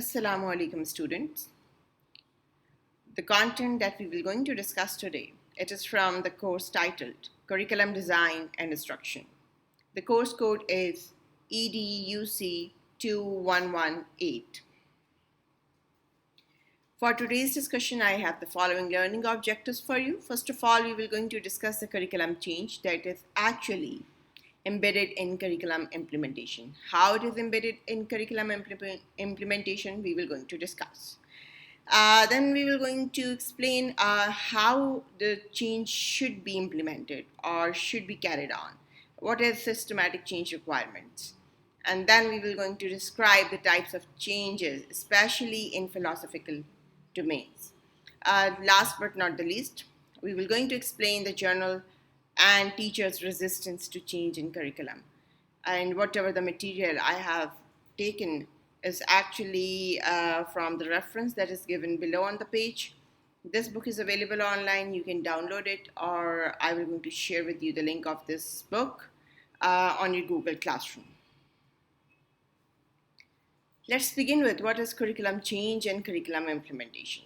Assalamu alaikum students. The content that we will going to discuss today, it is from the course titled Curriculum Design and Instruction. The course code is EDUC 2118. For today's discussion, I have the following learning objectives for you. First of all, we will going to discuss the curriculum change that is actually embedded in curriculum implementation. How it is embedded in curriculum implementation, we will going to discuss. Then we will going to explain how the change should be implemented or should be carried on. What is systematic change requirements? And then we will going to describe the types of changes, especially in philosophical domains. Last but not the least, we will going to explain the journal and teachers' resistance to change in curriculum. And whatever the material I have taken is actually from the reference that is given below on the page. This book is available online. You can download it, or I will going to share with you the link of this book on your Google Classroom. Let's begin with what is curriculum change and curriculum implementation.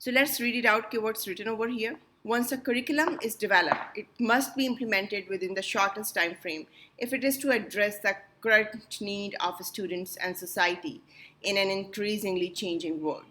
So let's read it out, what's written over here. Once a curriculum is developed, it must be implemented within the shortest time frame if it is to address the current need of students and society in an increasingly changing world.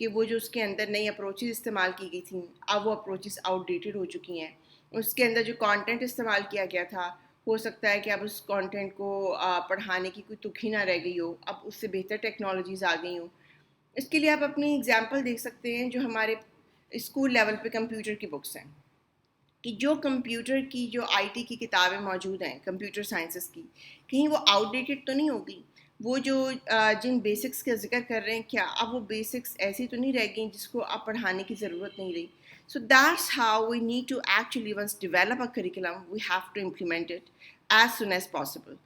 کہ وہ جو اس کے اندر نئی approaches استعمال کی گئی تھیں اب وہ اپروچز آؤٹ ڈیٹڈ ہو چکی ہیں. اس کے اندر جو کانٹینٹ استعمال کیا گیا تھا ہو سکتا ہے کہ اب اس کانٹینٹ کو پڑھانے کی کوئی تک ہی نہ رہ گئی ہو, اب اس سے بہتر ٹیکنالوجیز آ گئی ہوں. اس کے لیے آپ اپنی اگزامپل دیکھ سکتے ہیں جو ہمارے اسکول لیول پہ کمپیوٹر کی بکس ہیں, کہ جو کمپیوٹر کی جو آئی ٹی کی کتابیں موجود ہیں کمپیوٹر سائنسز کی, کہیں وہ آؤٹ ڈیٹڈ تو نہیں ہوگی. وہ جو جن بیسکس کا ذکر کر رہے ہیں کیا اب وہ بیسکس ایسی تو نہیں رہ گئیں جس کو اب پڑھانے کی ضرورت نہیں رہی. So that's how we need to actually once develop a curriculum, we have to implement it as soon as possible.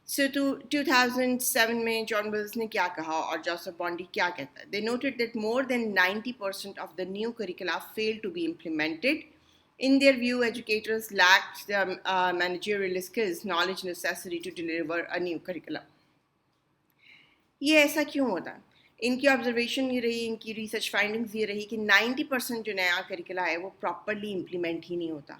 So to 2007 میں جان ویلز نے کیا کہا اور جوزف بانڈی کیا کہتا ہے. They noted that more than 90% of the new curricula failed to be implemented. In their view, educators lacked the managerial skills, knowledge necessary to deliver a new curriculum. یہ ایسا کیوں ہوتا؟ ان کی آبزرویشن یہ رہی, ان کی ریسرچ فائنڈنگز یہ رہی کہ 90% جو نیا کریکولا ہے وہ پراپرلی امپلیمنٹ ہی نہیں ہوتا.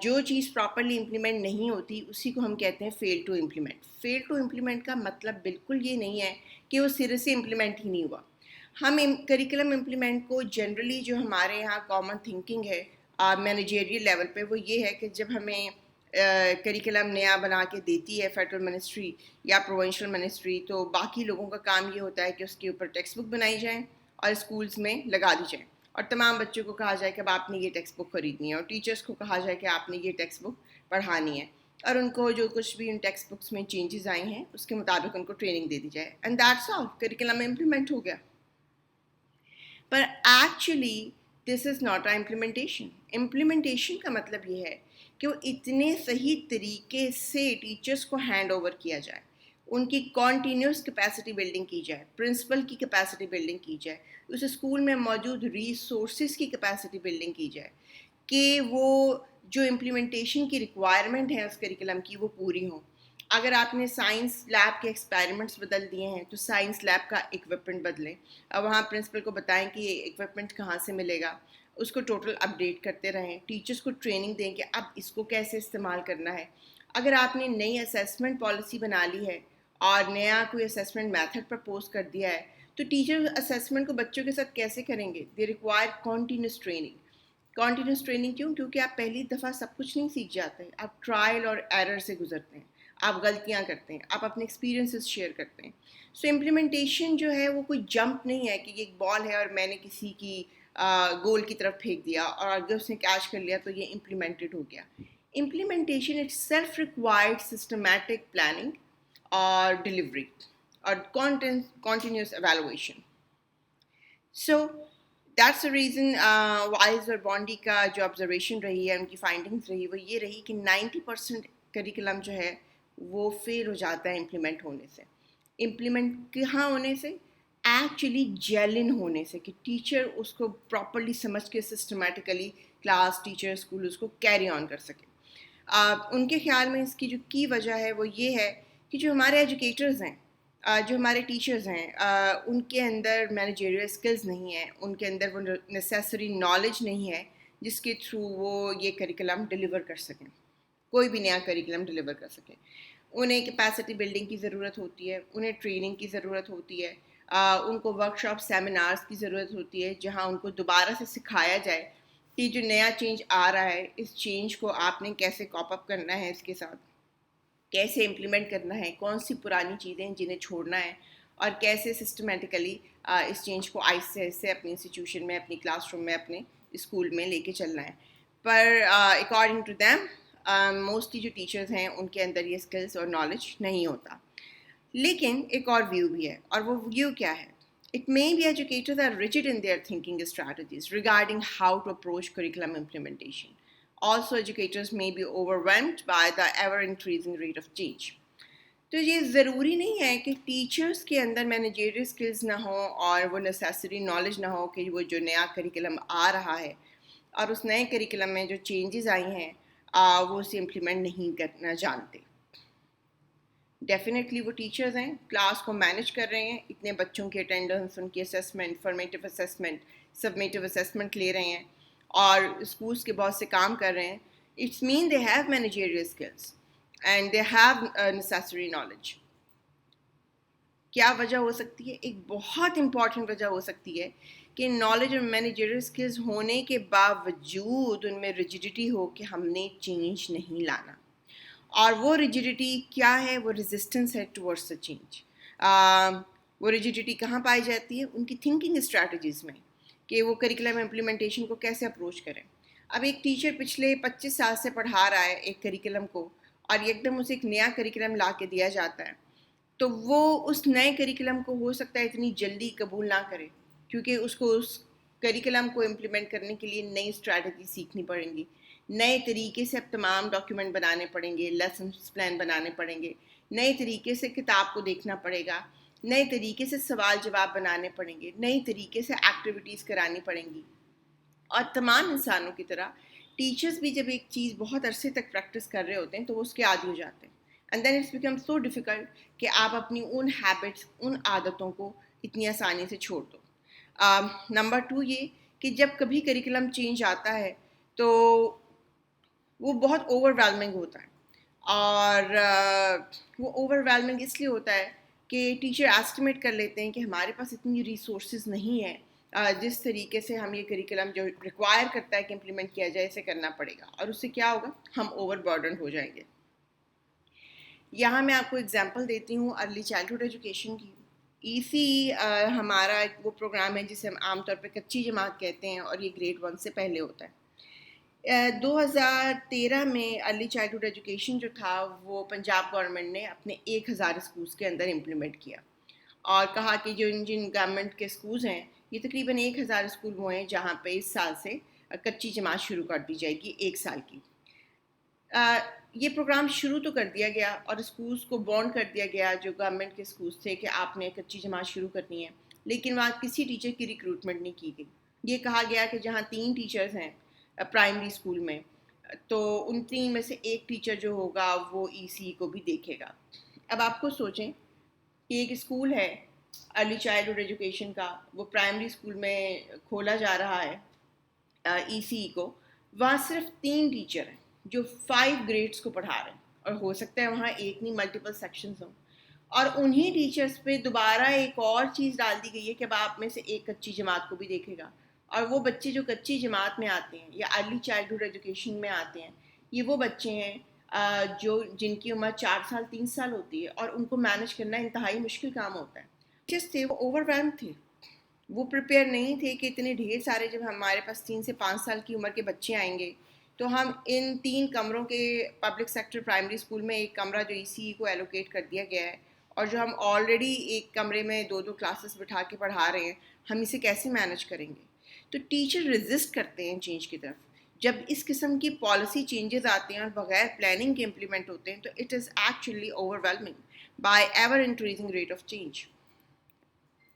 جو چیز پراپرلی امپلیمنٹ نہیں ہوتی اسی کو ہم کہتے ہیں fail to implement. Fail to implement کا مطلب بالکل یہ نہیں ہے کہ وہ سرے سے امپلیمنٹ ہی نہیں ہوا. ہم کریکولم امپلیمنٹ کو جنرلی جو ہمارے یہاں کامن تھنکنگ ہے مینیجریل لیول پہ وہ یہ ہے کہ جب ہمیں کریکولم نیا بنا کے دیتی ہے فیڈرل منسٹری یا پروونشل منسٹری, تو باقی لوگوں کا کام یہ ہوتا ہے کہ اس کے اوپر ٹیکسٹ بک بنائی جائیں اور اسکولس میں لگا دی جائیں, اور تمام بچوں کو کہا جائے کہ اب آپ نے یہ ٹیکسٹ بک خریدنی ہے, اور ٹیچرس کو کہا جائے کہ آپ نے یہ ٹیکسٹ بک پڑھانی ہے, اور ان کو جو کچھ بھی ان ٹیکسٹ بکس میں چینجز آئی ہیں اس کے مطابق ان کو ٹریننگ دے دی جائے, and that's all, curriculum implement ہو گیا. پر actually this is not a implementation. Implementation کا مطلب یہ ہے کہ وہ اتنے صحیح طریقے سے ٹیچرس کو ہینڈ اوور کیا جائے, ان کی کانٹینیوس کیپیسٹی بلڈنگ کی جائے, پرنسپل کی کیپیسٹی بلڈنگ کی جائے, اس اسکول میں موجود ریسورسز کی کیپیسٹی بلڈنگ کی جائے, کہ وہ جو امپلیمنٹیشن کی ریکوائرمنٹ ہے اس کریکولم کی وہ پوری ہوں. اگر آپ نے سائنس لیب کے ایکسپیریمنٹس بدل دیے ہیں تو سائنس لیب کا اکوپمنٹ بدلیں, وہاں پرنسپل کو بتائیں کہ یہ اکوپمنٹ کہاں سے ملے گا, اس کو ٹوٹل اپڈیٹ کرتے رہیں, ٹیچرس کو ٹریننگ دیں کہ اب اس کو کیسے استعمال کرنا ہے. اگر آپ نے نئی اسیسمنٹ پالیسی بنا لی ہے اور نیا کوئی اسیسمنٹ میتھڈ پرپوز کر دیا ہے تو ٹیچر اسیسمنٹ کو بچوں کے ساتھ کیسے کریں گے؟ They require continuous training. Continuous training کیوں؟ کیونکہ آپ پہلی دفعہ سب کچھ نہیں سیکھ جاتے ہیں, آپ ٹرائل اور ایرر سے گزرتے ہیں, آپ غلطیاں کرتے ہیں, آپ اپنے ایکسپیرینسز شیئر کرتے ہیں. سو امپلیمنٹیشن جو ہے وہ کوئی جمپ نہیں ہے کہ یہ ایک بال ہے اور میں نے کسی کی گول کی طرف پھینک دیا اور اگر اس نے کیچ کر لیا تو یہ امپلیمنٹڈ ہو گیا. Implementation it self required systematic planning اور ڈلیوری اور continuous evaluation. So that's a reason wise اور بانڈی کا جو آبزرویشن رہی ہے, ان کی فائنڈنگس رہی, وہ یہ رہی کہ 90% کریکولم جو ہے وہ فیل ہو جاتا ہے امپلیمنٹ ہونے سے. امپلیمنٹ کہاں ہونے سے؟ ایکچولی جیلن ہونے سے, کہ ٹیچر اس کو پراپرلی سمجھ کے سسٹمیٹیکلی کلاس ٹیچر اسکول اس کو کیری آن کر سکے. ان کے خیال میں اس کی جو کی وجہ ہے وہ یہ ہے کہ جو ہمارے ایجوکیٹرز ہیں, جو ہمارے ٹیچرز ہیں, ان کے اندر مینیجریل اسکلز نہیں ہیں, ان کے اندر وہ نیسیسری نالج نہیں ہے جس کے تھرو وہ یہ کریکولم ڈلیور کر سکیں, کوئی بھی نیا کریکولم ڈلیور کر سکیں. انہیں کیپیسٹی بلڈنگ کی ضرورت ہوتی ہے, انہیں ٹریننگ کی ضرورت ہوتی ہے, ان کو ورک شاپ سیمینارز کی ضرورت ہوتی ہے جہاں ان کو دوبارہ سے سکھایا جائے کہ جو نیا چینج آ رہا ہے اس چینج کو آپ نے کیسے کاپ اپ کرنا ہے, اس کے ساتھ کیسے امپلیمنٹ کرنا ہے, کون سی پرانی چیزیں جنہیں چھوڑنا ہے, اور کیسے سسٹمیٹیکلی اس چینج کو آہستہ آہستہ اپنی انسٹیٹیوشن میں, اپنی کلاس روم میں, اپنے اسکول میں لے کے چلنا ہے. پر اکارڈنگ ٹو دیم موسٹلی جو ٹیچرز ہیں ان کے اندر یہ اسکلس اور نالج نہیں ہوتا. لیکن ایک اور ویو بھی ہے, اور وہ ویو کیا ہے؟ It may be educators are rigid in their thinking strategies regarding how to approach curriculum implementation. Also, educators may be overwhelmed by the ever-increasing rate of change. تو یہ ضروری نہیں ہے کہ ٹیچرس کے اندر مینیجریل اسکلز نہ ہوں اور وہ نیسیسری نالج نہ ہو کہ وہ جو نیا کریکولم آ رہا ہے اور اس نئے کریکولم میں جو چینجز آئی ہیں وہ اسے امپلیمنٹ نہیں کرنا جانتے. ڈیفینیٹلی وہ ٹیچرز ہیں, کلاس کو مینیج کر رہے ہیں, اتنے بچوں کی اٹینڈنس, ان کی اسیسمنٹ, فارمیٹیو اسیسمنٹ, سبمیٹیو اسیسمنٹ لے رہے ہیں اور اسکولس کے بہت سے کام کر رہے ہیں. It's main they have managerial skills and they have necessary knowledge. کیا وجہ ہو سکتی ہے؟ ایک بہت امپورٹنٹ وجہ ہو سکتی ہے کہ نالج اور مینیجریل اسکلز ہونے کے باوجود ان میں ریجیڈیٹی ہو کہ ہم نے چینج نہیں لانا. اور وہ ریجیڈیٹی کیا ہے؟ وہ ریزسٹنس ہے ٹورڈس دا چینج. وہ ریجیڈیٹی کہاں پائی جاتی ہے؟ ان کی تھنکنگ اسٹریٹجیز میں، کہ وہ کریکولم امپلیمنٹیشن کو کیسے اپروچ کریں. اب ایک ٹیچر پچھلے 25 سال سے پڑھا رہا ہے ایک کریکولم کو، اور ایک دم اسے ایک نیا کریکولم لا کے دیا جاتا ہے، تو وہ اس نئے کریکولم کو ہو سکتا ہے اتنی جلدی قبول نہ کرے، کیونکہ اس کو اس کریکولم کو امپلیمنٹ کرنے کے لیے نئی اسٹریٹجی سیکھنی پڑیں گی، نئے طریقے سے اب تمام ڈاکیومنٹ بنانے پڑیں گے، لیسنس پلان بنانے پڑیں گے، نئے طریقے سے کتاب کو دیکھنا پڑے گا، نئے طریقے سے سوال جواب بنانے پڑیں گے، نئی طریقے سے ایکٹیویٹیز کرانی پڑیں گی. اور تمام انسانوں کی طرح ٹیچرز بھی جب ایک چیز بہت عرصے تک پریکٹس کر رہے ہوتے ہیں تو وہ اس کے عادی ہو جاتے ہیں. And then it's become so difficult کہ آپ اپنی ان ہیبٹس، ان عادتوں کو اتنی آسانی سے چھوڑ دو. نمبر 2 یہ کہ جب کبھی کریکولم چینج آتا ہے تو وہ بہت اوور ویلمنگ ہوتا ہے. اور وہ اوور ویلمنگ اس لیے ہوتا ہے کہ ٹیچر ایسٹیمیٹ کر لیتے ہیں کہ ہمارے پاس اتنی ریسورسز نہیں ہیں جس طریقے سے ہم یہ کریکولم جو ریکوائر کرتا ہے کہ امپلیمنٹ کیا جائے اسے کرنا پڑے گا، اور اس سے کیا ہوگا؟ ہم اوور برڈن ہو جائیں گے. یہاں میں آپ کو اگزامپل دیتی ہوں ارلی چائلڈہڈ ایجوکیشن کی. ای سی ہمارا ایک وہ پروگرام ہے جسے ہم عام طور پہ کچی جماعت کہتے ہیں، اور یہ گریڈ 1 سے پہلے ہوتا ہے. 2013 میں ارلی چائلڈہڈ ایجوکیشن جو تھا وہ پنجاب گورنمنٹ نے اپنے 1000 اسکولس کے اندر امپلیمنٹ کیا، اور کہا کہ جو جن گورنمنٹ کے اسکولز ہیں یہ تقریباً 1000 اسکول وہ ہیں جہاں پہ اس سال سے کچی جماعت شروع کر دی جائے گی 1 سال کی. یہ پروگرام شروع تو کر دیا گیا اور اسکولس کو بانڈ کر دیا گیا جو گورنمنٹ کے اسکولس تھے کہ آپ نے کچی جماعت شروع کرنی ہے، لیکن وہاں کسی ٹیچر کی ریکروٹمنٹ نہیں کی گئی. یہ کہا گیا کہ جہاں 3 ٹیچرز ہیں پرائمری اسکول میں، تو ان 3 میں سے ایک ٹیچر جو ہوگا وہ ای سی کو بھی دیکھے گا. اب آپ کو سوچیں کہ ایک اسکول ہے ارلی چائلڈہڈ ایجوکیشن کا، وہ پرائمری اسکول میں کھولا جا رہا ہے ای سی کو، وہاں صرف 3 ٹیچر ہیں جو 5 گریڈس کو پڑھا رہے ہیں، اور ہو سکتا ہے وہاں ایک نہیں ملٹیپل سیکشنز ہوں، اور انہی ٹیچرز پہ دوبارہ ایک اور چیز ڈال دی گئی ہے کہ اب آپ میں سے ایک کچی جماعت کو بھی دیکھے گا. اور وہ بچے جو کچی جماعت میں آتے ہیں یا ارلی چائلڈہڈ ایجوکیشن میں آتے ہیں، یہ وہ بچے ہیں جو جن کی عمر 4 سال 3 سال ہوتی ہے، اور ان کو مینیج کرنا انتہائی مشکل کام ہوتا ہے. ٹیچرز تھے وہ اوور ویلم تھے، وہ پریپیئر نہیں تھے کہ اتنے ڈھیر سارے جب ہمارے پاس 3 سے 5 سال کی عمر کے بچے آئیں گے تو ہم ان 3 کمروں کے پبلک سیکٹر پرائمری اسکول میں ایک کمرہ جو ای سی کو ایلوکیٹ کر دیا گیا ہے، اور جو ہم آلریڈی ایک کمرے میں 2 کلاسز بٹھا کے پڑھا رہے ہیں، ہم اسے کیسے مینیج کریں گے؟ تو ٹیچر ریزسٹ کرتے ہیں چینج کی طرف. جب اس قسم کی پالیسی چینجز آتے ہیں اور بغیر پلاننگ کے امپلیمنٹ ہوتے ہیں تو it is actually over whelming by ever increasing rate of change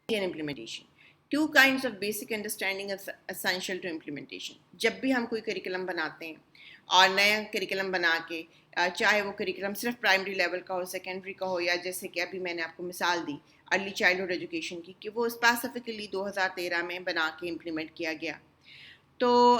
and implementation. 2 kinds of basic understanding is essential to implementation. جب بھی ہم کوئی کریکولم بناتے ہیں اور نیا کریکولم بنا کے، چاہے وہ کریکولم صرف پرائمری لیول کا ہو، سیکنڈری کا ہو، یا جیسے کہ ابھی میں نے آپ کو مثال دی ارلی چائلڈہڈ ایجوکیشن کی کہ وہ اسپیسیفکلی 2013 میں بنا کے امپلیمنٹ کیا گیا، تو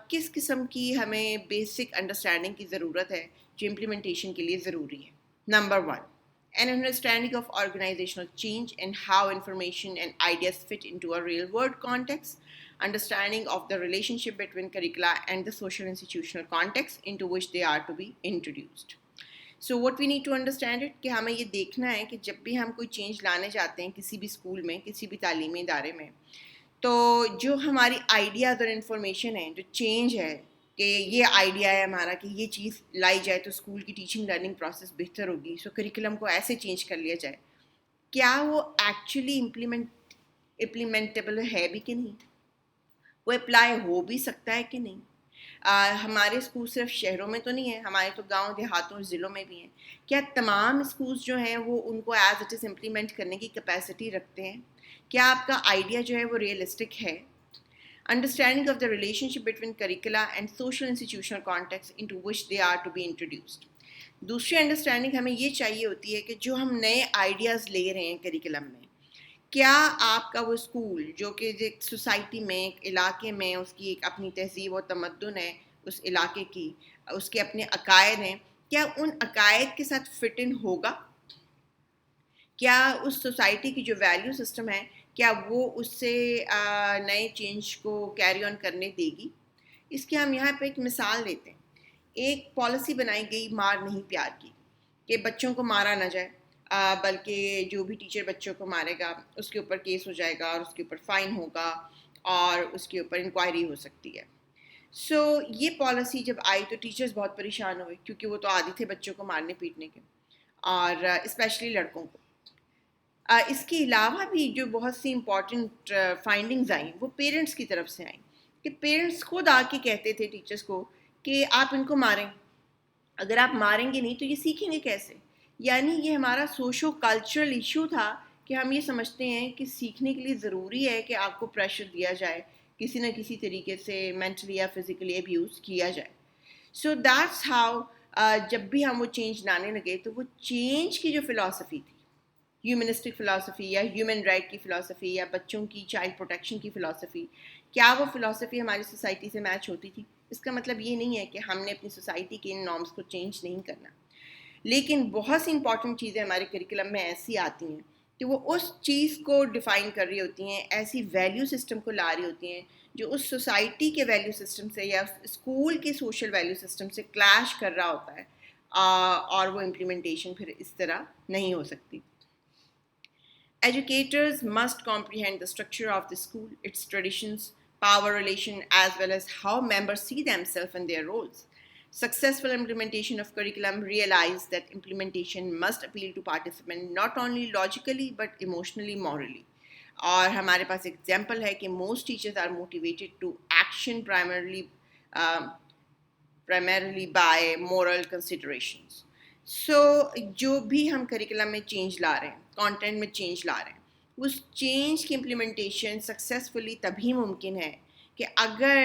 کس قسم کی ہمیں بیسک انڈرسٹینڈنگ کی ضرورت ہے جو امپلیمنٹیشن کے لیے ضروری ہے؟ Number 1, an understanding of organizational change and how information and ideas fit into a real world context, understanding of the relationship between curricula and the social institutional context into which they are to be introduced. So what we need to understand it کہ ہمیں یہ دیکھنا ہے کہ جب بھی ہم کوئی چینج لانے جاتے ہیں کسی بھی اسکول میں، کسی بھی تعلیمی ادارے میں، تو جو ہماری آئیڈیاز اور انفارمیشن ہے، جو چینج ہے کہ یہ آئیڈیا ہے ہمارا کہ یہ چیز لائی جائے تو اسکول کی ٹیچنگ لرننگ پروسیس بہتر ہوگی، سو کریکولم کو ایسے چینج کر لیا جائے، کیا وہ ایکچولی امپلیمنٹیبل ہے بھی کہ نہیں؟ وہ اپلائی ہو بھی سکتا ہے کہ نہیں؟ ہمارے اسکول صرف شہروں میں تو نہیں ہیں، ہمارے تو گاؤں دیہاتوں اور ضلعوں میں بھی ہیں. کیا تمام اسکولس جو ہیں وہ ان کو ایز اٹ از امپلیمنٹ کرنے کی کیپیسٹی رکھتے ہیں؟ کیا آپ کا آئیڈیا جو ہے وہ ریئلسٹک ہے؟ Understanding of the relationship between curricula and social institutional context into which they are to be introduced. دوسری انڈرسٹینڈنگ ہمیں یہ چاہیے ہوتی ہے کہ جو ہم نئے آئیڈیاز لے رہے ہیں کریکولم میں، کیا آپ کا وہ اسکول جو کہ ایک سوسائٹی میں، ایک علاقے میں اس کی ایک اپنی تہذیب و تمدن ہے، اس علاقے کی اس کے اپنے عقائد ہیں، کیا ان عقائد کے ساتھ فٹ ان ہوگا؟ کیا اس سوسائٹی کی جو ویلیو سسٹم ہے کیا وہ اس سے نئے چینج کو کیری آن کرنے دے گی. اس کی ہم یہاں پہ ایک مثال دیتے ہیں. ایک پالیسی بنائی گئی مار نہیں پیار کی کہ بچوں کو مارا نہ جائے بلکہ جو بھی ٹیچر بچوں کو مارے گا اس کے اوپر کیس ہو جائے گا اور اس کے اوپر فائن ہوگا اور اس کے اوپر انکوائری ہو سکتی ہے. سو یہ پالیسی جب آئی تو ٹیچرز بہت پریشان ہوئے کیونکہ وہ تو عادی تھے بچوں کو مارنے پیٹنے کے اور اسپیشلی لڑکوں کو. اس کے علاوہ بھی جو بہت سی امپورٹنٹ فائنڈنگز آئیں وہ پیرنٹس کی طرف سے آئیں کہ پیرنٹس خود آ کے کہتے تھے ٹیچرس کو کہ آپ ان کو ماریں, اگر آپ ماریں گے نہیں تو یہ سیکھیں گے کیسے. یعنی یہ ہمارا سوشو کلچرل ایشو تھا کہ ہم یہ سمجھتے ہیں کہ سیکھنے کے لیے ضروری ہے کہ آپ کو پریشر دیا جائے, کسی نہ کسی طریقے سے مینٹلی یا فزیکلی ابیوز کیا جائے. سو دیٹس ہاؤ جب بھی ہم وہ چینج لانے لگے تو وہ چینج کی جو فلاسفی تھی, ہیومنسٹک فلاسفی یا ہیومن رائٹ کی فلاسفی یا بچوں کی چائلڈ پروٹیکشن کی فلاسفی, کیا وہ فلاسفی ہماری سوسائٹی سے میچ ہوتی تھی؟ اس کا مطلب یہ نہیں ہے کہ ہم نے اپنی سوسائٹی کے ان نارمس کو چینج نہیں کرنا, لیکن بہت سی امپورٹنٹ چیزیں ہمارے کریکولم میں ایسی آتی ہیں کہ وہ اس چیز کو ڈیفائن کر رہی ہوتی ہیں, ایسی ویلیو سسٹم کو لا رہی ہوتی ہیں جو اس سوسائٹی کے ویلیو سسٹم سے یا اسکول کے سوشل ویلیو سسٹم سے کلیش کر رہا ہوتا ہے اور وہ امپلیمنٹیشن پھر اس طرح نہیں ہو سکتی. Educators must comprehend the structure of the school, its traditions, power relation, as well as how members see themselves and their roles. Successful implementation of curriculum realize that implementation must appeal to participants not only logically but emotionally, morally. اور ہمارے پاس example ہے کہ most teachers are motivated to action primarily by moral considerations. So جو بھی ہم curriculum میں change لا رہے ہیں, کانٹینٹ میں چینج لا رہے ہیں, اس چینج کی امپلیمنٹیشن سکسیزفلی تبھی ممکن ہے کہ اگر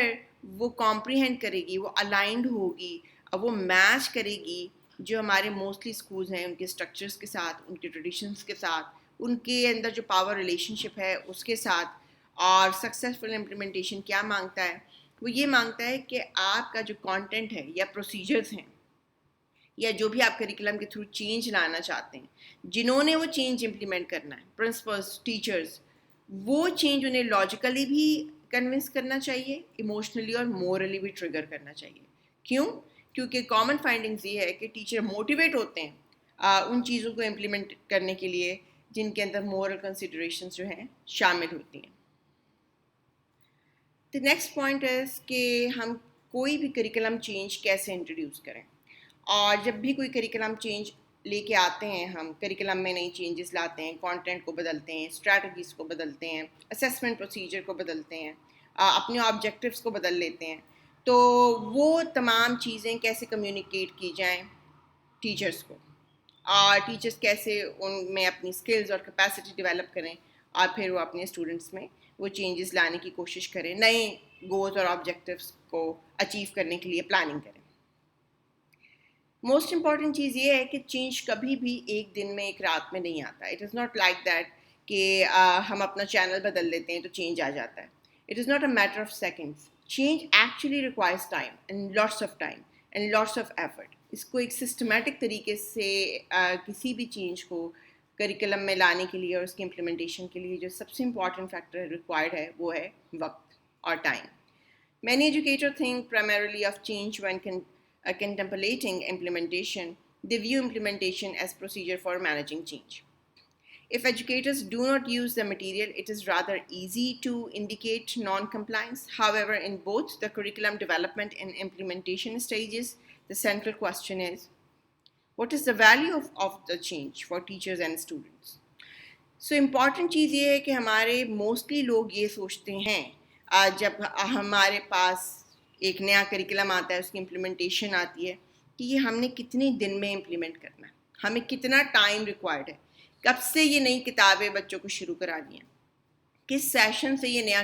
وہ کمپریہینڈ کرے گی, وہ الائنڈ ہوگی, وہ میچ کرے گی جو ہمارے موسٹلی اسکولز ہیں ان کے اسٹرکچرس کے ساتھ, ان کے ٹریڈیشنس کے ساتھ, ان کے اندر جو پاور ریلیشن شپ ہے اس کے ساتھ. اور سکسیزفل امپلیمنٹیشن کیا مانگتا ہے؟ وہ یہ مانگتا ہے کہ آپ کا جو کانٹینٹ ہے یا پروسیجرز ہیں یا جو بھی آپ کریکولم کے تھرو چینج لانا چاہتے ہیں, جنہوں نے وہ چینج امپلیمنٹ کرنا ہے, پرنسپلس, ٹیچرز, وہ چینج انہیں لاجیکلی بھی کنونس کرنا چاہیے, ایموشنلی اور مورلی بھی ٹریگر کرنا چاہیے. کیوں؟ کیونکہ کامن فائنڈنگز یہ ہے کہ ٹیچر موٹیویٹ ہوتے ہیں ان چیزوں کو امپلیمنٹ کرنے کے لیے جن کے اندر مورل کنسیڈریشنز جو ہیں شامل ہوتی ہیں. دی نیکسٹ پوائنٹ از کہ ہم کوئی بھی کریکولم چینج کیسے انٹروڈیوس کریں. اور جب بھی کوئی کریکولم چینج لے کے آتے ہیں, ہم کریکولم میں نئی چینجز لاتے ہیں, کانٹینٹ کو بدلتے ہیں, اسٹریٹجیز کو بدلتے ہیں, اسیسمنٹ پروسیجر کو بدلتے ہیں, اپنے آبجیکٹیوس کو بدل لیتے ہیں, تو وہ تمام چیزیں کیسے کمیونیکیٹ کی جائیں ٹیچرس کو, اور ٹیچرس کیسے ان میں اپنی اسکلز اور کیپیسٹی ڈیولپ کریں اور پھر وہ اپنے اسٹوڈنٹس میں وہ چینجز لانے کی کوشش کریں, نئے گولز اور آبجیکٹیوس کو اچیو کرنے کے لیے پلاننگ کریں. موسٹ امپورٹنٹ چیز یہ ہے کہ چینج کبھی بھی ایک دن میں ایک رات میں نہیں آتا. It is not like that کہ ہم اپنا چینل بدل لیتے ہیں تو چینج آ جاتا ہے. It is not a matter of seconds. Change actually requires time and lots of time and lots of effort. اس کو ایک سسٹمیٹک طریقے سے کسی بھی چینج کو کریکولم میں لانے کے لیے اور اس کی امپلیمنٹیشن کے لیے جو سب سے امپورٹنٹ فیکٹر ریکوائرڈ ہے وہ ہے وقت اور time. Many educators think primarily of change when contemplating implementation. They view implementation as procedure for managing change. If educators do not use the material, it is rather easy to indicate non-compliance. However, in both the curriculum development and implementation stages, the central question is, what is the value of the change for teachers and students? So, important چیز یہ ہے کہ ہمارے mostly لوگ یہ سوچتے ہیں جب ہمارے پاس ایک نیا کریکولم آتا ہے, اس کی امپلیمنٹیشن آتی ہے, کہ یہ ہم نے کتنے دن میں امپلیمنٹ کرنا ہے, ہمیں کتنا ٹائم ریکوائرڈ ہے, کب سے یہ نئی کتابیں بچوں کو شروع کرانی ہیں, کس سیشن سے یہ نیا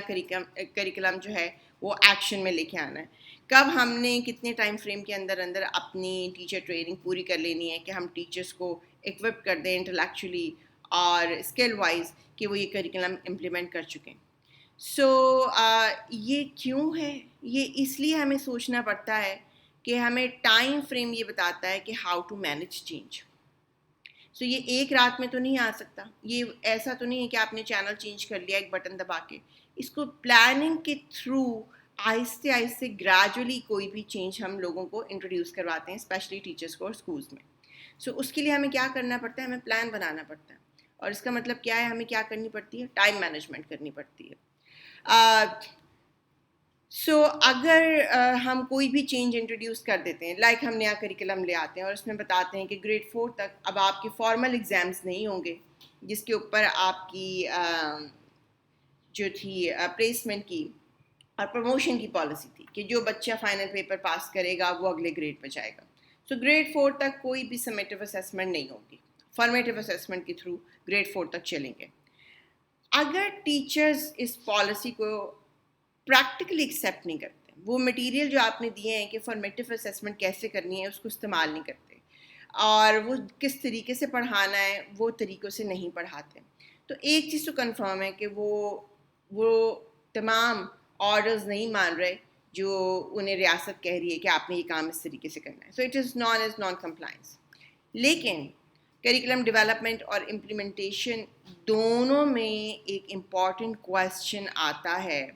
کریکولم جو ہے وہ ایکشن میں لے کے آنا ہے, کب ہم نے کتنے ٹائم فریم کے اندر اپنی ٹیچر ٹریننگ پوری کر لینی ہے کہ ہم ٹیچرس کو ایکوپ کر دیں انٹلیکچولی اور اسکل وائز کہ وہ یہ کریکولم امپلیمنٹ کر چکیں. سو یہ کیوں ہے؟ یہ اس لیے ہمیں سوچنا پڑتا ہے کہ ہمیں ٹائم فریم یہ بتاتا ہے کہ ہاؤ ٹو مینیج چینج. سو یہ ایک رات میں تو نہیں آ سکتا. یہ ایسا تو نہیں ہے کہ آپ نے چینل چینج کر لیا ایک بٹن دبا کے. اس کو پلاننگ کے تھرو آہستہ آہستہ گریجولی کوئی بھی چینج ہم لوگوں کو انٹروڈیوس کرواتے ہیں، اسپیشلی ٹیچرس کو اور اسکولس میں. سو اس کے لیے ہمیں کیا کرنا پڑتا ہے؟ ہمیں پلان بنانا پڑتا ہے. اور اس کا مطلب کیا ہے؟ ہمیں کیا کرنی پڑتی ہے؟ ٹائم مینجمنٹ کرنی پڑتی ہے. سو اگر ہم کوئی بھی چینج انٹروڈیوس کر دیتے ہیں، لائک ہم نیا کریکلم لے آتے ہیں اور اس میں بتاتے ہیں کہ گریڈ 4 تک اب آپ کے فارمل ایگزامس نہیں ہوں گے، جس کے اوپر آپ کی جو تھی پلیسمنٹ کی اور پروموشن کی پالیسی تھی کہ جو بچہ فائنل پیپر پاس کرے گا وہ اگلے گریڈ پہ جائے گا. سو گریڈ 4 تک کوئی بھی سمیٹیو اسیسمنٹ نہیں ہوگی، فارمیٹیو اسیسمنٹ کے تھرو گریڈ 4 تک چلیں گے. اگر ٹیچرز اس پالیسی کو پریکٹیکلی ایکسیپٹ نہیں کرتے، وہ مٹیریل جو آپ نے دیے ہیں کہ فارمیٹیو اسیسمنٹ کیسے کرنی ہے اس کو استعمال نہیں کرتے، اور وہ کس طریقے سے پڑھانا ہے وہ طریقوں سے نہیں پڑھاتے، تو ایک چیز تو کنفرم ہے کہ وہ تمام آرڈرز نہیں مان رہے جو انہیں ریاست کہہ رہی ہے کہ آپ نے یہ کام اس طریقے سے کرنا ہے. So it is non compliance. لیکن کریکولم ڈیولپمنٹ اور امپلیمنٹیشن دونوں میں ایک امپورٹنٹ کویسچن آتا ہے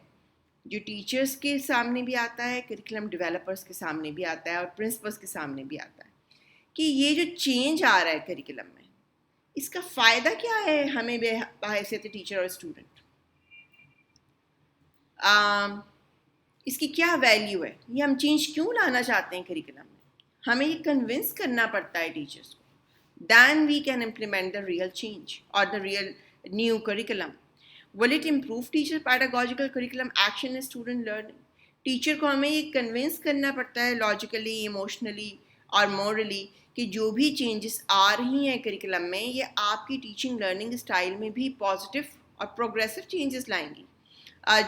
جو ٹیچرس کے سامنے بھی آتا ہے، کریکولم ڈیولپرس کے سامنے بھی آتا ہے اور پرنسپلس کے سامنے بھی آتا ہے کہ یہ جو چینج آ رہا ہے کریکولم میں، اس کا فائدہ کیا ہے ہمیں بحیثیت ٹیچر اور اسٹوڈنٹ؟ اس کی کیا ویلیو ہے؟ یہ ہم چینج کیوں لانا چاہتے ہیں کریکولم میں؟ ہمیں یہ کنونس کرنا پڑتا ہے ٹیچرس کو. Then we can implement the real change or the real new curriculum. Will it improve teacher pedagogical curriculum action and student learning? Teacher کو ہمیں یہ کنونس کرنا پڑتا ہے لاجیکلی، ایموشنلی اور مورلی کہ جو بھی چینجز آ رہی ہیں کریکولم میں یہ آپ کی ٹیچنگ لرننگ اسٹائل میں بھی پازیٹیو اور پروگریسو چینجز لائیں گی.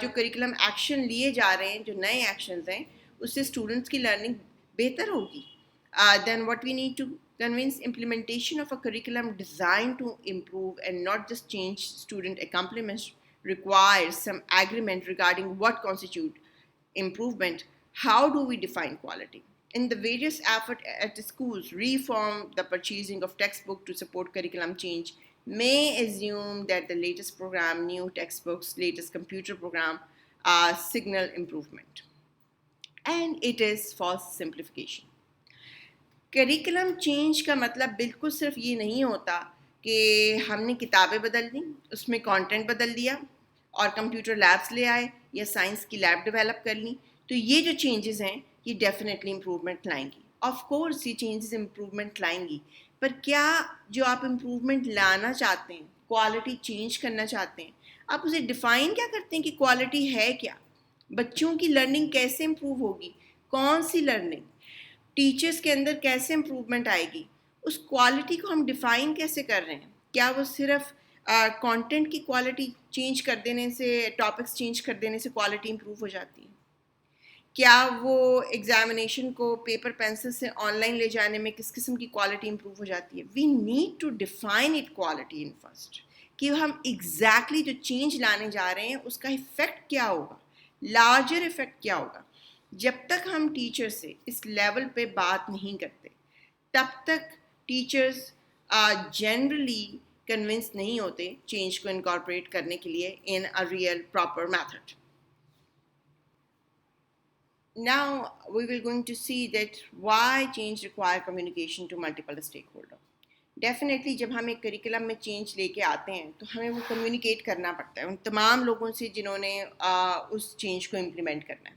جو کریکولم ایکشن لیے جا رہے ہیں، جو نئے ایکشنز ہیں، اس سے اسٹوڈنٹس کی لرننگ بہتر ہوگی. Then what we need to convince implementation of a curriculum designed to improve and not just change student accomplishments requires some agreement regarding what constitutes improvement. How do we define quality? In the various effort at the schools, reform the purchasing of textbook to support curriculum change may assume that the latest program, new textbooks, latest computer program signal improvement. And it is false simplification. Curriculum change کا مطلب بالکل صرف یہ نہیں ہوتا کہ ہم نے کتابیں بدل دیں، اس میں کانٹینٹ بدل دیا اور کمپیوٹر لیبس لے آئے یا سائنس کی لیب ڈیولپ کر لی تو یہ جو چینجز ہیں یہ ڈیفینیٹلی امپرومنٹ لائیں گی. آف کورس یہ چینجز امپرومنٹ لائیں گی، پر کیا جو آپ امپرومنٹ لانا چاہتے ہیں، کوالٹی چینج کرنا چاہتے ہیں، آپ اسے ڈیفائن کیا کرتے ہیں کہ کوالٹی ہے کیا؟ بچوں کی لرننگ کیسے امپروو ہوگی؟ کون سی لرننگ؟ ٹیچرس کے اندر کیسے امپروومنٹ آئے گی؟ اس کوالٹی کو ہم ڈیفائن کیسے کر رہے ہیں؟ کیا وہ صرف کانٹینٹ کی کوالٹی چینج کر دینے سے، ٹاپکس چینج کر دینے سے کوالٹی امپروو ہو جاتی ہے؟ کیا وہ ایگزامینیشن کو پیپر پینسل سے آن لائن لے جانے میں کس قسم کی کوالٹی امپروو ہو جاتی ہے؟ We need to define it quality in first, کہ ہم ایگزیکٹلی جو چینج لانے جا رہے ہیں اس کا افیکٹ کیا ہوگا، لارجر افیکٹ کیا ہوگا. جب تک ہم ٹیچر سے اس لیول پہ بات نہیں کرتے تب تک ٹیچرز جنرلی کنونس نہیں ہوتے چینج کو انکارپوریٹ کرنے کے لیے in a real proper method. Now we will going to see that why change require communication to multiple stakeholders. Definitely جب ہم ایک کریکولم میں چینج لے کے آتے ہیں تو ہمیں وہ کمیونیکیٹ کرنا پڑتا ہے ان تمام لوگوں سے جنہوں نے اس چینج کو امپلیمنٹ کرنا ہے.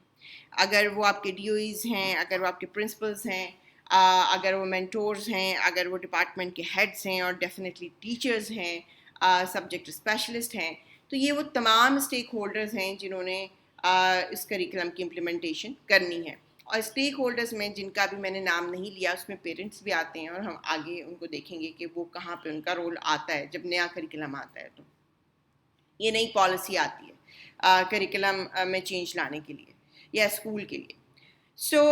اگر وہ آپ کے ڈی او ایز ہیں، اگر وہ آپ کے پرنسپلز ہیں، اگر وہ مینٹورز ہیں، اگر وہ ڈپارٹمنٹ کے ہیڈس ہیں، اور ڈیفینیٹلی ٹیچرز ہیں، سبجیکٹ اسپیشلسٹ ہیں، تو یہ وہ تمام اسٹیک ہولڈرز ہیں جنہوں نے اس کریکولم کی امپلیمنٹیشن کرنی ہے. اور اسٹیک ہولڈرز میں جن کا بھی میں نے نام نہیں لیا اس میں پیرنٹس بھی آتے ہیں، اور ہم آگے ان کو دیکھیں گے کہ وہ کہاں پہ ان کا رول آتا ہے جب نیا کریکولم آتا ہے. تو یہ نئی پالیسی آتی ہے کریکولم میں چینج لانے کے لیے یا اسکول کے لیے. سو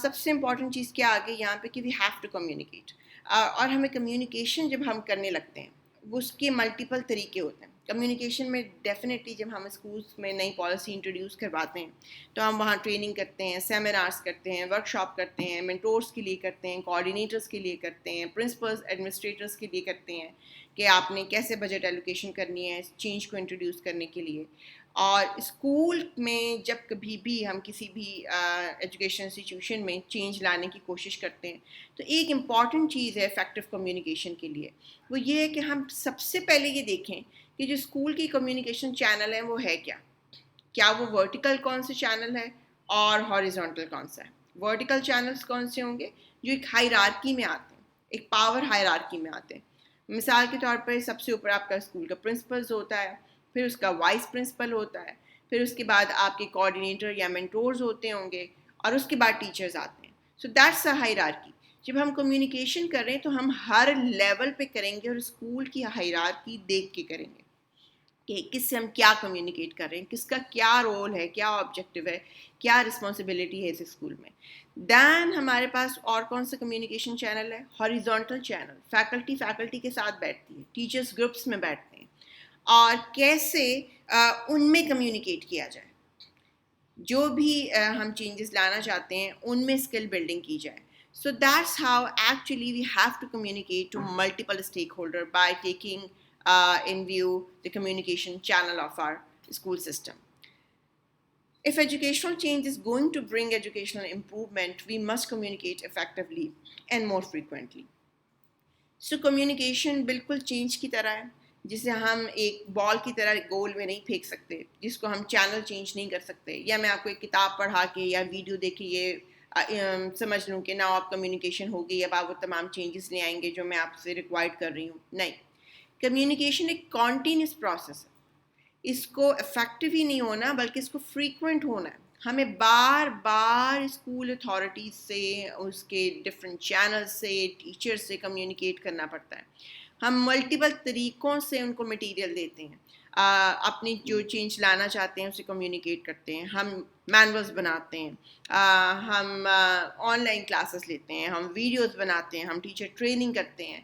سب سے امپورٹنٹ چیز کیا آگے یہاں پہ کہ وی ہیو ٹو کمیونیکیٹ. اور ہمیں کمیونیکیشن جب ہم کرنے لگتے ہیں وہ اس کے ملٹیپل طریقے ہوتے ہیں. کمیونیکیشن میں ڈیفینیٹلی جب ہم اسکولس میں نئی پالیسی انٹروڈیوس کرواتے ہیں تو ہم وہاں ٹریننگ کرتے ہیں, سیمینارس کرتے ہیں, ورک شاپ کرتے ہیں, مینٹورس کے لیے کرتے ہیں, کوآرڈینیٹرس کے لیے کرتے ہیں, پرنسپلس ایڈمنسٹریٹرس کے لیے کرتے ہیں کہ آپ نے کیسے بجٹ ایلوکیشن کرنی ہے چینج کو انٹروڈیوس کرنے کے لیے. اور اسکول میں جب کبھی بھی ہم کسی بھی ایجوکیشن انسٹیٹیوشن میں چینج لانے کی کوشش کرتے ہیں تو ایک امپورٹنٹ چیز ہے افیکٹو کمیونیکیشن کے لیے, وہ یہ ہے کہ ہم سب سے پہلے یہ دیکھیں کہ جو اسکول کی کمیونیکیشن چینل ہے وہ ہے کیا وہ ورٹیکل کون سے چینل ہے اور ہاریزونٹل کون سا ہے. ورٹیکل چینلز کون سے ہوں گے؟ جو ایک ہائرارکی میں آتے ہیں, ایک پاور ہائرارکی میں آتے ہیں. مثال کے طور پر سب سے اوپر آپ کا اسکول کا پرنسپلز ہوتا ہے, پھر اس کا وائس پرنسپل ہوتا ہے, پھر اس کے بعد آپ کے کوآرڈینیٹر یا مینٹورز ہوتے ہوں گے, اور اس کے بعد ٹیچرز آتے ہیں. So that's a hierarchy. جب ہم کمیونیکیشن کر رہے ہیں تو ہم ہر لیول پہ کریں گے اور اسکول کی ہائرارکی دیکھ کے کریں گے کہ کس سے ہم کیا کمیونیکیٹ کر رہے ہیں, کس کا کیا رول ہے, کیا آبجیکٹیو ہے, کیا رسپانسبلٹی ہے اس اسکول میں. دین ہمارے پاس اور کون سا کمیونیکیشن چینل ہے؟ Horizontal channel. فیکلٹی کے ساتھ بیٹھتی ہے, ٹیچرس گروپس میں بیٹھتے ہیں, اور کیسے ان میں کمیونیکیٹ کیا جائے, جو بھی ہم چینجز لانا چاہتے ہیں ان میں اسکل بلڈنگ کی جائے. So that's how actually we have to communicate to multiple stakeholders by taking in view the communication channel of our school system. If educational change is going to bring educational improvement, we must communicate effectively and more frequently. So communication بالکل change کی طرح ہے, جسے ہم ایک بال کی طرح گول میں نہیں پھینک سکتے, جس کو ہم چینل چینج نہیں کر سکتے, یا میں آپ کو ایک کتاب پڑھا کے یا ویڈیو دیکھ کے یہ سمجھ لوں کہ نا آپ کمیونیکیشن ہوگی, اب آپ وہ تمام چینجز لے آئیں گے جو میں آپ سے ریکوائرڈ کر رہی ہوں. نہیں, کمیونیکیشن ایک کانٹینیوس پروسیس ہے. اس کو افیکٹو ہی نہیں ہونا بلکہ اس کو فریکوینٹ ہونا ہے. ہمیں بار بار اسکول اتھارٹیز سے, اس کے ڈفرینٹ چینل سے, ٹیچر سے کمیونیکیٹ کرنا پڑتا ہے. ہم ملٹیپل طریقوں سے ان کو مٹیریل دیتے ہیں, اپنی جو چینج لانا چاہتے ہیں اسے کمیونیکیٹ کرتے ہیں. ہم مینولس بناتے ہیں, ہم آن لائن کلاسز لیتے ہیں, ہم ویڈیوز بناتے ہیں, ہم ٹیچر ٹریننگ کرتے ہیں.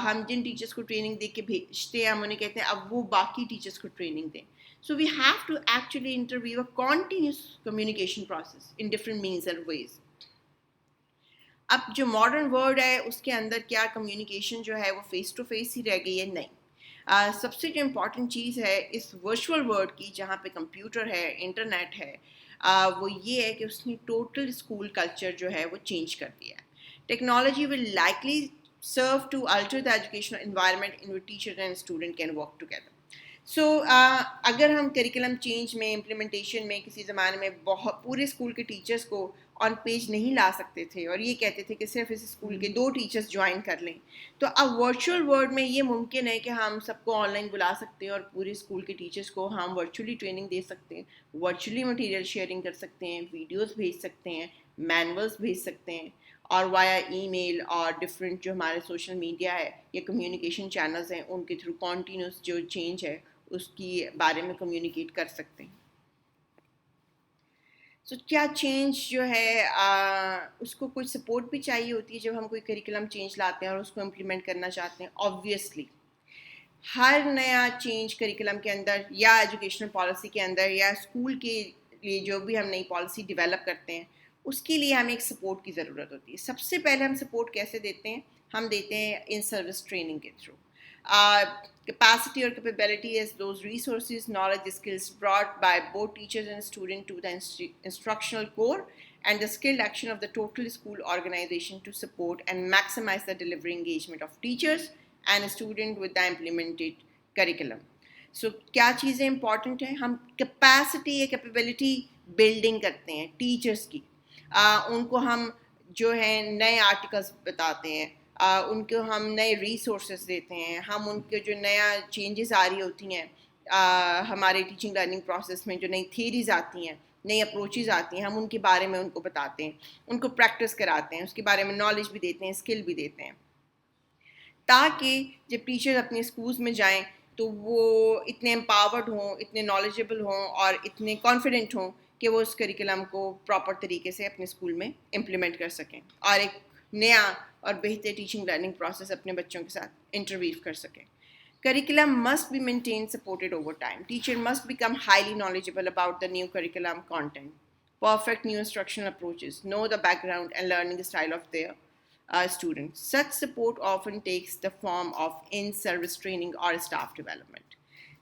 ہم جن ٹیچرس کو ٹریننگ دے کے بھیجتے ہیں ہم انہیں کہتے ہیں اب وہ باقی ٹیچرس کو ٹریننگ دیں. So we have to actually interview a continuous communication process in different means and ways. اب جو ماڈرن ورلڈ ہے اس کے اندر کیا کمیونیکیشن جو ہے وہ فیس ٹو فیس ہی رہ گئی ہے؟ نہیں. سب سے جو امپورٹنٹ چیز ہے اس ورچوئل ورلڈ کی, جہاں پہ کمپیوٹر ہے, انٹرنیٹ ہے, وہ یہ ہے کہ اس نے ٹوٹل اسکول کلچر جو ہے وہ چینج کر دیا ہے. Technology will likely serve to alter the educational environment in which teacher and student can work together. So اگر ہم کریکولم چینج میں, امپلیمنٹیشن میں کسی زمانے میں بہت پورے اسکول کے ٹیچرس کو آن پیج نہیں لا سکتے تھے اور یہ کہتے تھے کہ صرف اس اسکول کے 2 ٹیچرس جوائن کر لیں, تو اب ورچوئل ورلڈ میں یہ ممکن ہے کہ ہم سب کو آن لائن بلا سکتے ہیں اور پورے اسکول کے ٹیچرس کو ہم ورچولی ٹریننگ دے سکتے ہیں, ورچولی مٹیریل شیئرنگ کر سکتے ہیں, ویڈیوز بھیج سکتے ہیں, مینولس بھیج سکتے ہیں, اور وایا ای میل اور ڈفرینٹ جو ہمارے سوشل میڈیا ہے یا کمیونیکیشن چینلز ہیں ان کے تھرو کنٹینیوس جو چینج ہے اس کی بارے میں کمیونیکیٹ کر سکتے ہیں. سو کیا چینج جو ہے اس کو کچھ سپورٹ بھی چاہیے ہوتی ہے جب ہم کوئی کریکولم چینج لاتے ہیں اور اس کو امپلیمنٹ کرنا چاہتے ہیں. آبویسلی ہر نیا چینج کریکولم کے اندر یا ایجوکیشنل پالیسی کے اندر یا اسکول کے لیے جو بھی ہم نئی پالیسی ڈیولپ کرتے ہیں اس کے لیے ہمیں ایک سپورٹ کی ضرورت ہوتی ہے. سب سے پہلے ہم سپورٹ کیسے دیتے ہیں؟ ہم دیتے ہیں ان سروس ٹریننگ کے through. Capacity or capability is those resources, knowledge, skills brought by both teachers and student to the instructional core and the skilled action of the total school organization to support and maximize the delivery engagement of teachers and student with the implemented curriculum. سو کیا چیزیں important ہیں؟ ہم capacity یا capability building کرتے ہیں teachers کی. ان کو ہم جو ہے نئے آرٹیکلس بتاتے ہیں, ان کو ہم نئے ریسورسز دیتے ہیں, ہم ان کے جو نیا چینجز آ رہی ہوتی ہیں ہمارے ٹیچنگ لرننگ پروسیس میں, جو نئی تھیریز آتی ہیں, نئی اپروچز آتی ہیں, ہم ان کے بارے میں ان کو بتاتے ہیں, ان کو پریکٹس کراتے ہیں, اس کے بارے میں نالج بھی دیتے ہیں, اسکل بھی دیتے ہیں, تاکہ جب ٹیچر اپنے اسکولس میں جائیں تو وہ اتنے امپاورڈ ہوں, اتنے نالجبل ہوں اور اتنے کانفیڈنٹ ہوں کہ وہ اس کریکولم کو پراپر طریقے سے اپنے اسکول میں امپلیمنٹ کر سکیں اور ایک نیا اور بہتر ٹیچنگ لرننگ پروسیس اپنے بچوں کے ساتھ انٹرویو کر سکیں. Curriculum must be maintained, supported over time. Teacher must become highly knowledgeable about the new curriculum content, perfect new instructional approaches, know the background and learning style of their students. Such support often takes the form of in-service training or staff development.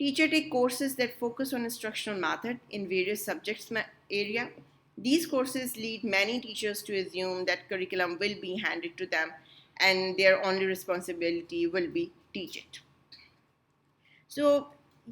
Teacher take courses that focus on instructional method in various subjects area. These courses lead many teachers to assume that curriculum will be handed to them and their only responsibility will be teach it. So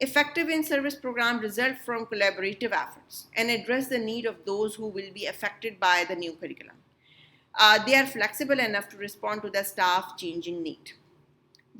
Effective in-service program result from collaborative efforts and address the need of those who will be affected by the new curriculum. They are flexible enough to respond to the staff changing need.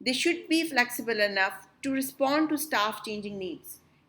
They should be flexible enough to respond to staff changing needs.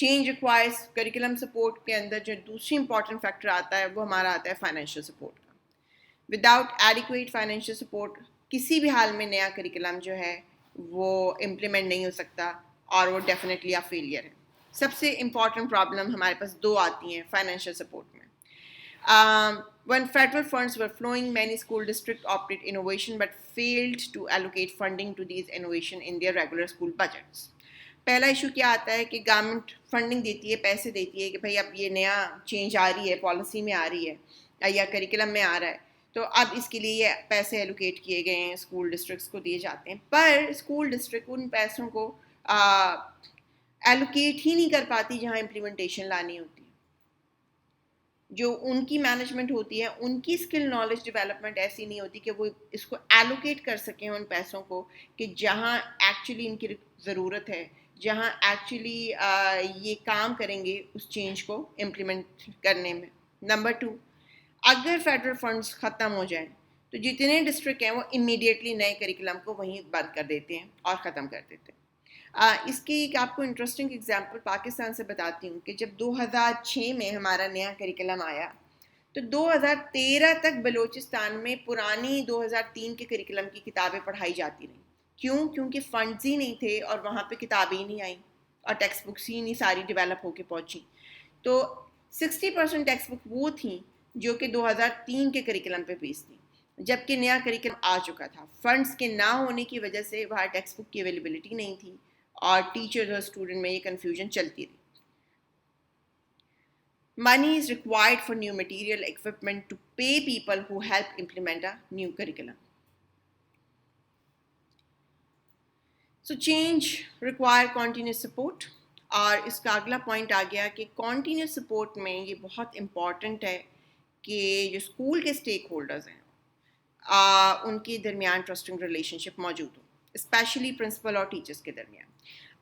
Change requires curriculum support کے اندر جو دوسری important factor آتا ہے وہ ہمارا آتا ہے financial support کا. وداؤٹ ایڈیکویٹ فائنینشیل سپورٹ کسی بھی حال میں نیا کریکولم جو ہے وہ امپلیمنٹ نہیں ہو سکتا اور وہ ڈیفینیٹلی آپ فیلئر ہے. سب سے امپورٹنٹ پرابلم ہمارے پاس دو آتی ہیں فائنینشیل سپورٹ میں. When federal funds were flowing, many school districts opted innovation but failed to allocate funding to these innovation in their regular school budgets. پہلا ایشو کیا آتا ہے کہ گورنمنٹ فنڈنگ دیتی ہے, پیسے دیتی ہے کہ بھائی اب یہ نیا چینج آ رہی ہے, پالیسی میں آ رہی ہے یا کریکولم میں آ رہا ہے, تو اب اس کے لیے یہ پیسے ایلوکیٹ کیے گئے ہیں, اسکول ڈسٹرکٹس کو دیے جاتے ہیں, پر اسکول ڈسٹرکٹ ان پیسوں کو ایلوکیٹ ہی نہیں کر پاتی جہاں امپلیمنٹیشن لانی ہوتی ہے. جو ان کی مینجمنٹ ہوتی ہے, ان کی اسکل نالج ڈیولپمنٹ ایسی نہیں ہوتی کہ وہ اس کو ایلوکیٹ کر سکیں ان پیسوں کو کہ جہاں ایکچولی ان کی ضرورت ہے, جہاں ایکچولی یہ کام کریں گے اس چینج کو امپلیمنٹ کرنے میں. نمبر 2, اگر فیڈرل فنڈز ختم ہو جائیں تو جتنے ڈسٹرکٹ ہیں وہ امیڈیٹلی نئے کریکولم کو وہیں بند کر دیتے ہیں اور ختم کر دیتے ہیں. اس کی ایک آپ کو انٹرسٹنگ اگزامپل پاکستان سے بتاتی ہوں کہ جب 2006 میں ہمارا نیا کریکولم آیا تو 2013 تک بلوچستان میں پرانی 2003 کے کریکولم کی کتابیں پڑھائی جاتی رہیں. کیوں؟ کیونکہ فنڈز ہی نہیں تھے اور وہاں پہ کتابیں ہی نہیں آئیں اور ٹیکسٹ بکس ہی نہیں ساری ڈیولپ ہو کے پہنچیں. تو 60% ٹیکسٹ بک وہ تھیں جو کہ 2003 کے کریکولم پہ بیس تھیں, جبکہ نیا کریکولم آ چکا تھا. فنڈز کے نہ ہونے کی وجہ سے وہاں ٹیکسٹ بک کی اویلیبلٹی نہیں تھی اور ٹیچرز اور اسٹوڈنٹ میں یہ کنفیوژن چلتی رہی. Money is required for new material equipment to pay people who help implement a new curriculum. So change require continuous support. اور اس کا اگلا پوائنٹ آ گیا کہ continuous support میں یہ بہت امپورٹنٹ ہے کہ جو اسکول کے اسٹیک ہولڈرز ہیں ان کے درمیان ٹرسٹنگ ریلیشن شپ موجود ہو, اسپیشلی پرنسپل اور ٹیچرس کے درمیان.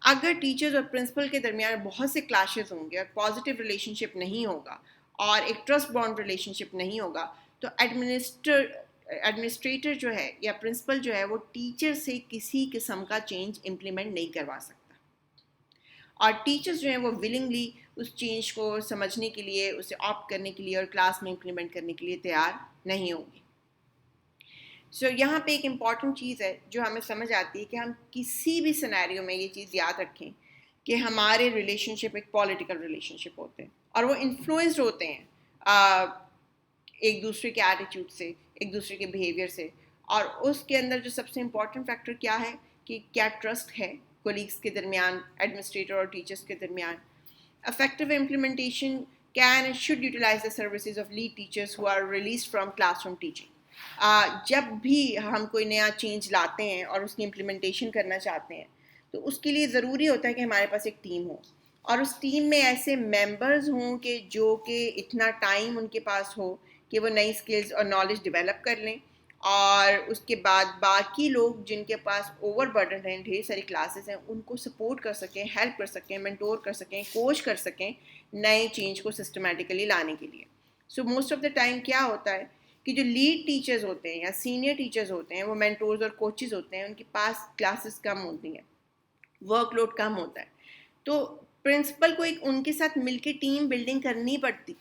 اگر ٹیچرز اور پرنسپل کے درمیان بہت سے کلاشز ہوں گے اور پازیٹیو ریلیشن شپ نہیں ہوگا اور ایک ٹرسٹ بانڈ ریلیشن شپ نہیں ہوگا تو ایڈمنسٹریٹر جو ہے یا پرنسپل جو ہے وہ ٹیچر سے کسی قسم کا چینج امپلیمنٹ نہیں کروا سکتا, اور ٹیچرز جو ہیں وہ ولنگلی اس چینج کو سمجھنے کے لیے, اسے آپٹ کرنے کے لیے اور کلاس میں امپلیمنٹ کرنے کے لیے تیار نہیں ہوں گے. سو یہاں پہ ایک امپورٹنٹ چیز ہے جو ہمیں سمجھ آتی ہے کہ ہم کسی بھی سینیریو میں یہ چیز یاد رکھیں کہ ہمارے ریلیشن شپ ایک پولیٹیکل ریلیشن شپ ہوتے ہیں اور وہ انفلوئنسڈ ہوتے ہیں ایک دوسرے کے ایٹیٹیوڈ سے, ایک دوسرے کے بیہیویئر سے. اور اس کے اندر جو سب سے امپورٹنٹ فیکٹر کیا ہے کہ کیا ٹرسٹ ہے کولیگس کے درمیان, ایڈمنسٹریٹر اور ٹیچرس کے درمیان. Effective implementation can and should utilize the services of lead teachers who are released from classroom teaching. جب بھی ہم کوئی نیا چینج لاتے ہیں اور اس کی امپلیمنٹیشن کرنا چاہتے ہیں تو اس کے لیے ضروری ہوتا ہے کہ ہمارے پاس ایک ٹیم ہو, اور اس ٹیم میں ایسے ممبرز ہوں کہ جو کہ اتنا ٹائم ان کے پاس ہو کہ وہ نئی اسکلز اور نالج ڈیولپ کر لیں, اور اس کے بعد باقی لوگ جن کے پاس اوور برڈن ہیں, ڈھیر ساری کلاسز ہیں, ان کو سپورٹ کر سکیں, ہیلپ کر سکیں, مینٹور کر سکیں, کوچ کر سکیں نئے چینج کو سسٹمیٹیکلی لانے کے لیے. So most of the time کیا ہوتا ہے کہ جو لیڈ ٹیچرز ہوتے ہیں یا سینئر ٹیچرز ہوتے ہیں وہ مینٹورز اور کوچز ہوتے ہیں, ان کے پاس کلاسز کم ہوتی ہیں, ورک لوڈ کم ہوتا ہے, تو پرنسپل کو ایک ان کے ساتھ مل کے ٹیم بلڈنگ کرنی پڑتی.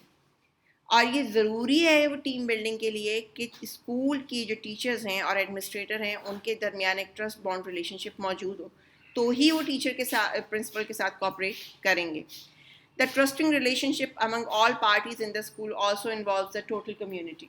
اور یہ ضروری ہے وہ ٹیم بلڈنگ کے لیے کہ اسکول کی جو ٹیچرز ہیں اور ایڈمنسٹریٹر ہیں ان کے درمیان ایک ٹرسٹ بانڈ ریلیشن شپ موجود ہو, تو ہی وہ ٹیچر کے ساتھ, پرنسپل کے ساتھ کوآپریٹ کریں گے. The trusting relationship among all parties in the school also involves the total community.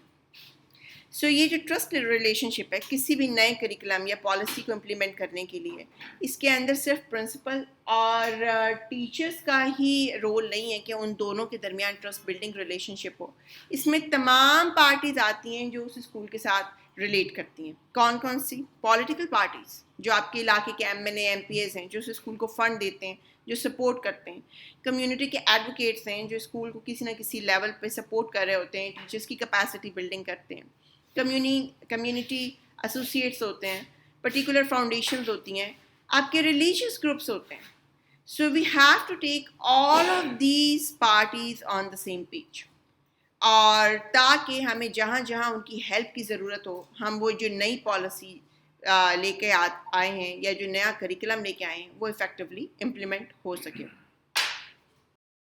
سو یہ جو ٹرسٹ ریلیشن شپ ہے کسی بھی نئے کریکولم یا پالیسی کو امپلیمنٹ کرنے کے لیے, اس کے اندر صرف پرنسپل اور ٹیچرس کا ہی رول نہیں ہے کہ ان دونوں کے درمیان ٹرسٹ بلڈنگ ریلیشن شپ ہو. اس میں تمام پارٹیز آتی ہیں جو اس اسکول کے ساتھ ریلیٹ کرتی ہیں. کون کون سی؟ پولیٹیکل پارٹیز جو آپ کے علاقے کے ایم این اے, ایم پی ایز ہیں جو اس اسکول کو فنڈ دیتے ہیں, جو سپورٹ کرتے ہیں. کمیونٹی کے ایڈوکیٹس ہیں جو اسکول کو کسی نہ کسی لیول پہ سپورٹ کر رہے ہوتے ہیں, ٹیچرس کی کیپیسٹی بلڈنگ کرتے ہیں. کمیونٹی ایسوسیٹس ہوتے ہیں, پرٹیکولر فاؤنڈیشنز ہوتی ہیں, آپ کے ریلیجیس گروپس ہوتے ہیں. So we have to take all of these parties on the same page, اور تاکہ ہمیں جہاں جہاں ان کی ہیلپ کی ضرورت ہو ہم وہ جو نئی پالیسی لے کے آئے ہیں یا جو نیا کریکولم لے کے آئے ہیں وہ افیکٹولی امپلیمنٹ ہو سکے.